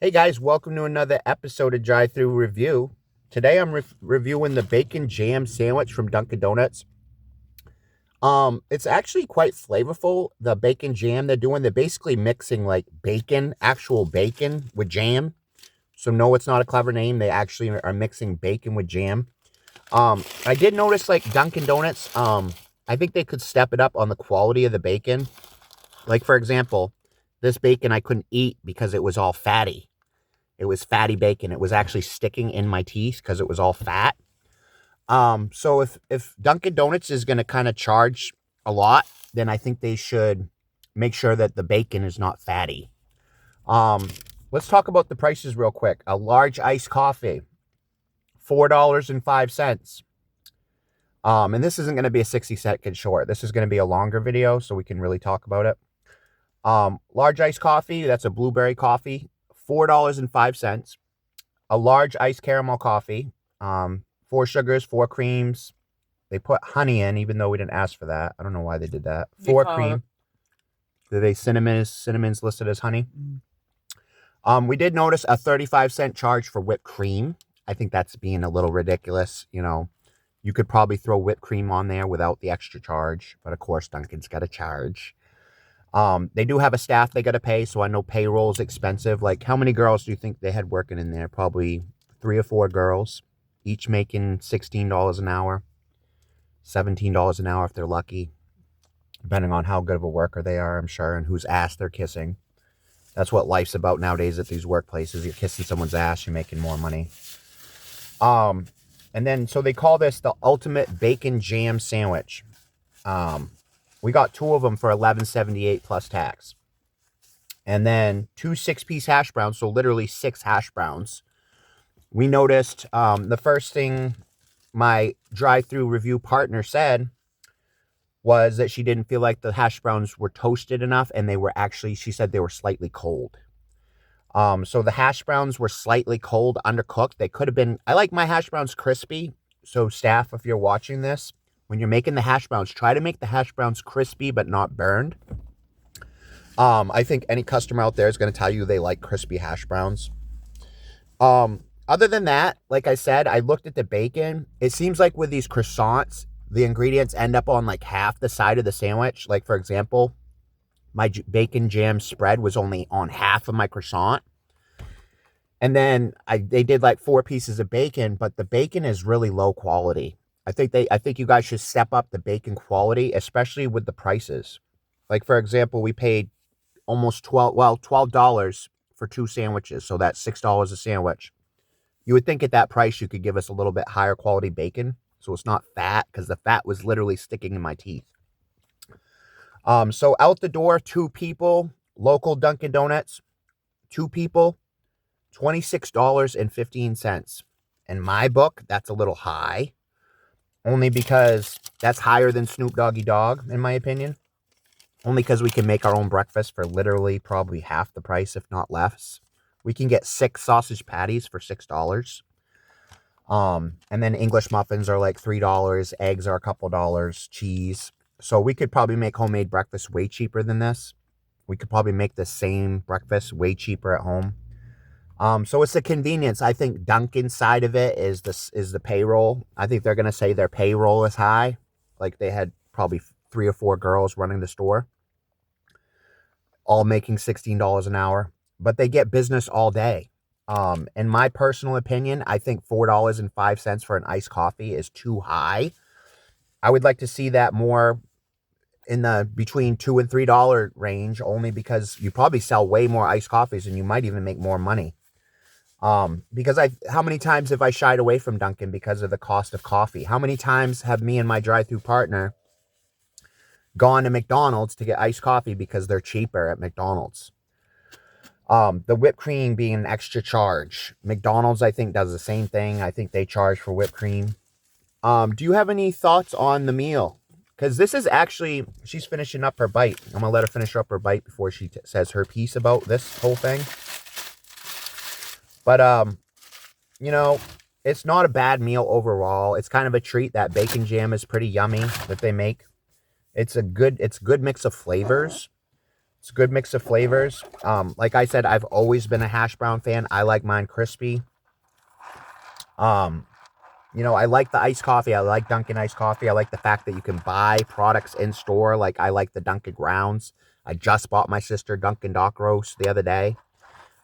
Hey guys, welcome to another episode of THRU Review. Today I'm reviewing the bacon jam sandwich from Dunkin' Donuts. It's actually quite flavorful. The bacon jam they're basically mixing like bacon, actual bacon with jam. So no, it's not a clever name. They actually are mixing bacon with jam. I did notice like Dunkin' Donuts, I think they could step it up on the quality of the bacon. Like for example, this bacon I couldn't eat because it was all fatty. It was fatty bacon. It was actually sticking in my teeth because it was all fat. So if Dunkin' Donuts is going to kind of charge a lot, then I think they should make sure that the bacon is not fatty. Um, let's talk about the prices real quick. A large iced coffee, $4.05. And this isn't going to be a 60-second short. This is going to be a longer video, so we can really talk about it. Large iced coffee, that's a blueberry coffee, $4.05. A large iced caramel coffee, 4 sugars, 4 creams. They put honey in, even though we didn't ask for that. I don't know why they did that. 4 cream. Cinnamon's listed as honey. We did notice a 35-cent charge for whipped cream. I think that's being a little ridiculous. You know, you could probably throw whipped cream on there without the extra charge, but of course Dunkin's got a charge. They do have a staff they got to pay, so I know payroll is expensive. Like, how many girls do you think they had working in there? Probably 3 or 4 girls, each making $16 an hour, $17 an hour if they're lucky, depending on how good of a worker they are, I'm sure, and whose ass they're kissing. That's what life's about nowadays at these workplaces. You're kissing someone's ass, you're making more money. And then, so they call this the ultimate bacon jam sandwich. We got 2 of them for $11.78 plus tax. And then 2 6-piece hash browns, so literally 6 hash browns. We noticed the first thing my drive-through review partner said was that she didn't feel like the hash browns were toasted enough, and they were actually, she said they were slightly cold. So the hash browns were slightly cold, undercooked. They could have been, I like my hash browns crispy. So staff, if you're watching this, when you're making the hash browns, try to make the hash browns crispy but not burned. I think any customer out there is going to tell you they like crispy hash browns. Other than that, like I said, I looked at the bacon. It seems like with these croissants, the ingredients end up on like half the side of the sandwich. Like, for example, my bacon jam spread was only on half of my croissant. And then they did like 4 pieces of bacon, but the bacon is really low quality. I think you guys should step up the bacon quality, especially with the prices. Like, for example, we paid almost $12 for 2 sandwiches, so that's $6 a sandwich. You would think at that price you could give us a little bit higher quality bacon, so it's not fat, because the fat was literally sticking in my teeth. So out the door, 2 people, local Dunkin' Donuts, 2 people, $26.15. In my book, that's a little high, only because that's higher than Snoop Doggy Dogg, in my opinion. Only because we can make our own breakfast for literally probably half the price, if not less. We can get 6 sausage patties for $6. And then English muffins are like $3. Eggs are a couple dollars. Cheese. So we could probably make homemade breakfast way cheaper than this. We could probably make the same breakfast way cheaper at home. So it's the convenience. I think Dunkin's side of it is the payroll. I think they're gonna say their payroll is high. Like they had probably 3 or 4 girls running the store, all making $16 an hour, but they get business all day. In my personal opinion, I think $4.05 for an iced coffee is too high. I would like to see that more in the between $2 and $3 range, only because you probably sell way more iced coffees and you might even make more money. Because how many times have I shied away from Dunkin' because of the cost of coffee? How many times have me and my drive-through partner gone to McDonald's to get iced coffee because they're cheaper at McDonald's? The whipped cream being an extra charge. McDonald's, I think, does the same thing. I think they charge for whipped cream. Do you have any thoughts on the meal? Because this is actually, she's finishing up her bite. I'm going to let her finish up her bite before she says her piece about this whole thing. But, you know, it's not a bad meal overall. It's kind of a treat. That bacon jam is pretty yummy that they make. It's a good mix of flavors. It's a good mix of flavors. Like I said, I've always been a hash brown fan. I like mine crispy. You know, I like the iced coffee. I like Dunkin' iced coffee. I like the fact that you can buy products in store. Like, I like the Dunkin' grounds. I just bought my sister Dunkin' Dark Roast the other day.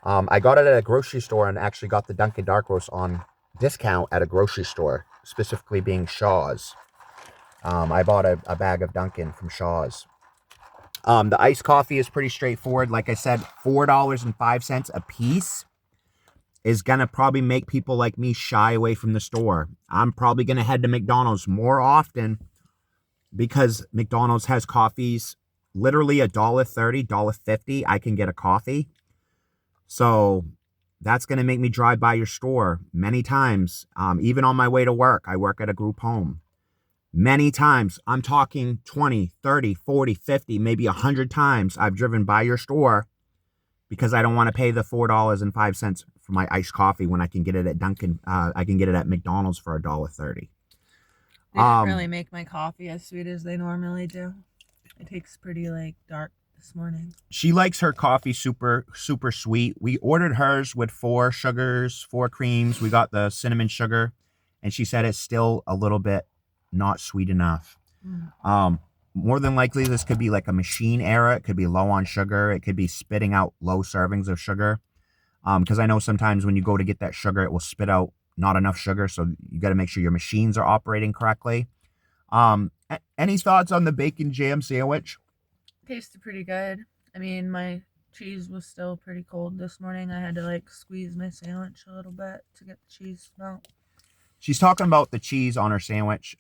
I got it at a grocery store and actually got the Dunkin' Dark Roast on discount at a grocery store, specifically being Shaw's. I bought a bag of Dunkin' from Shaw's. The iced coffee is pretty straightforward. Like I said, $4.05 a piece is going to probably make people like me shy away from the store. I'm probably going to head to McDonald's more often because McDonald's has coffees literally $1.30, $1.50. I can get a coffee. So that's going to make me drive by your store many times. Even on my way to work, I work at a group home. Many times, I'm talking 20, 30, 40, 50, maybe 100 times I've driven by your store because I don't want to pay the $4.05 for my iced coffee when I can get it at Dunkin'. I can get it at McDonald's for $1.30. They didn't really make my coffee as sweet as they normally do. It tastes pretty like dark this morning. She likes her coffee super sweet. We ordered hers with 4 sugars, 4 creams. We got the cinnamon sugar, and she said it's still a little bit not sweet enough. More than likely, this could be like a machine error. It could be low on sugar. It could be spitting out low servings of sugar. Because I know sometimes when you go to get that sugar, it will spit out not enough sugar. So you got to make sure your machines are operating correctly. Any thoughts on the bacon jam sandwich? Tasted pretty good. I mean, my cheese was still pretty cold this morning. I had to like squeeze my sandwich a little bit to get the cheese melt. She's talking about the cheese on her sandwich.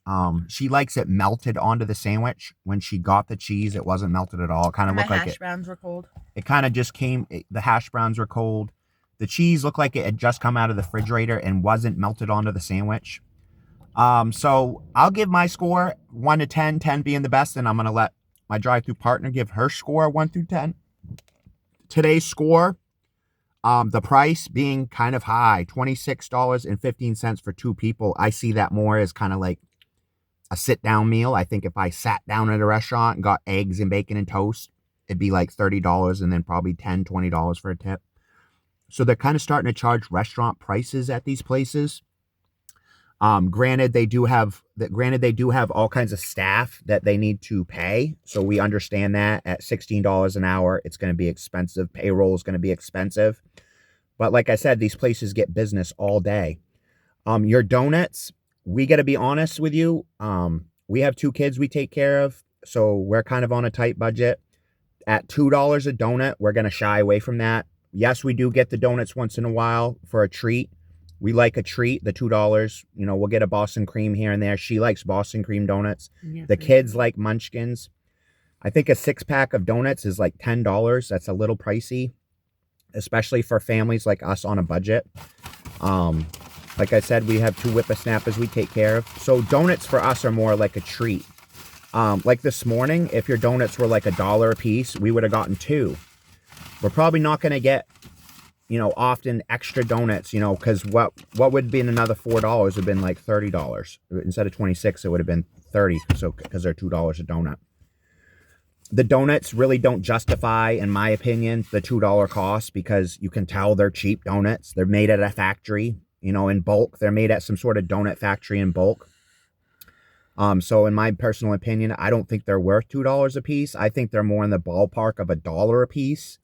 She likes it melted onto the sandwich. When she got the cheese, it wasn't melted at all. It kind of looked like hash browns were cold. It kind of just came. The hash browns were cold. The cheese looked like it had just come out of the refrigerator and wasn't melted onto the sandwich. So I'll give my score 1 to 10, 10 being the best, and I'm going to let my drive-thru partner give her score 1 through 10. Today's score, the price being kind of high, $26.15 for 2 people. I see that more as kind of like a sit-down meal. I think if I sat down at a restaurant and got eggs and bacon and toast, it'd be like $30 and then probably $10, $20 for a tip. So they're kind of starting to charge restaurant prices at these places. Granted, they do have all kinds of staff that they need to pay. So we understand that at $16 an hour, it's going to be expensive. Payroll is going to be expensive. But like I said, these places get business all day. Your donuts, we got to be honest with you. We have 2 kids we take care of. So we're kind of on a tight budget. At $2 a donut, we're going to shy away from that. Yes, we do get the donuts once in a while for a treat. We like a treat, the $2. You know, we'll get a Boston cream here and there. She likes Boston cream donuts. Yes, the kids like Munchkins. I think a 6-pack of donuts is like $10. That's a little pricey, especially for families like us on a budget. Like I said, we have 2 whippersnappers we take care of. So donuts for us are more like a treat. Like this morning, if your donuts were like $1 a piece, we would have gotten 2. We're probably not going to get, you know, often extra donuts, you know, because what would have been another $4 would have been like $30. Instead of 26, it would have been 30. So because they're $2 a donut. The donuts really don't justify, in my opinion, the $2 cost because you can tell they're cheap donuts. They're made at a factory, you know, in bulk. They're made at some sort of donut factory in bulk. So in my personal opinion, I don't think they're worth $2 a piece. I think they're more in the ballpark of $1 a piece.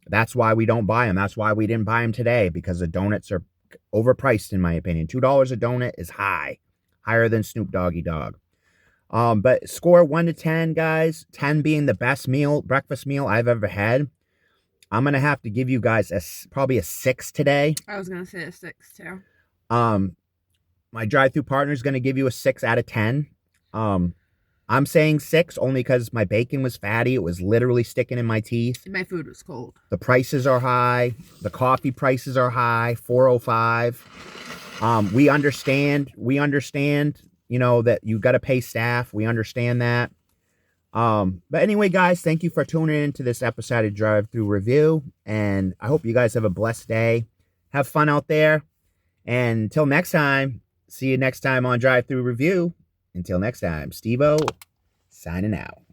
That's why we don't buy them. That's why we didn't buy them today, because the donuts are overpriced, in my opinion. $2 a donut is high, higher than Snoop Doggy Dogg. But score 1 to 10, guys. 10 being the best breakfast meal I've ever had. I'm going to have to give you guys probably a 6 today. I was going to say a 6 too. My drive-thru partner is going to give you a 6 out of 10. I'm saying 6 only because my bacon was fatty. It was literally sticking in my teeth. And my food was cold. The prices are high. The coffee prices are high. $4.05. We understand, you know, that you got to pay staff. We understand that. But anyway, guys, thank you for tuning in to this episode of Drive-Thru Review. And I hope you guys have a blessed day. Have fun out there. And until next time, see you next time on Drive-Thru Review. Until next time, Steve-O, signing out.